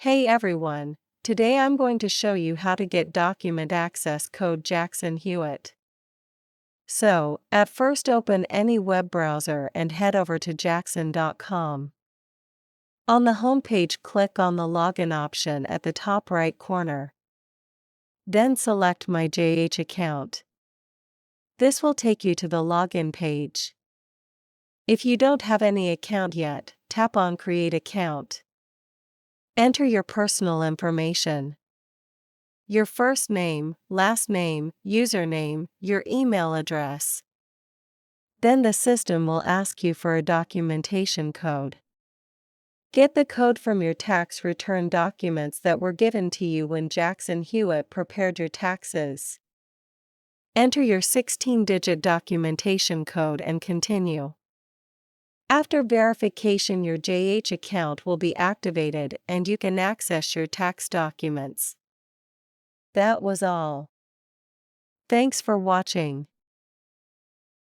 Hey everyone, today I'm going to show you how to get document access code Jackson Hewitt. So, at first open any web browser and head over to jackson.com. On the homepage, click on the login option at the top right corner. Then select My JH account. This will take you to the login page. If you don't have any account yet, tap on Create Account. Enter your personal information. Your first name, last name, username, your email address. Then the system will ask you for a documentation code. Get the code from your tax return documents that were given to you when Jackson Hewitt prepared your taxes. Enter your 16-digit documentation code and continue. After verification, your JH account will be activated and you can access your tax documents. That was all. Thanks for watching.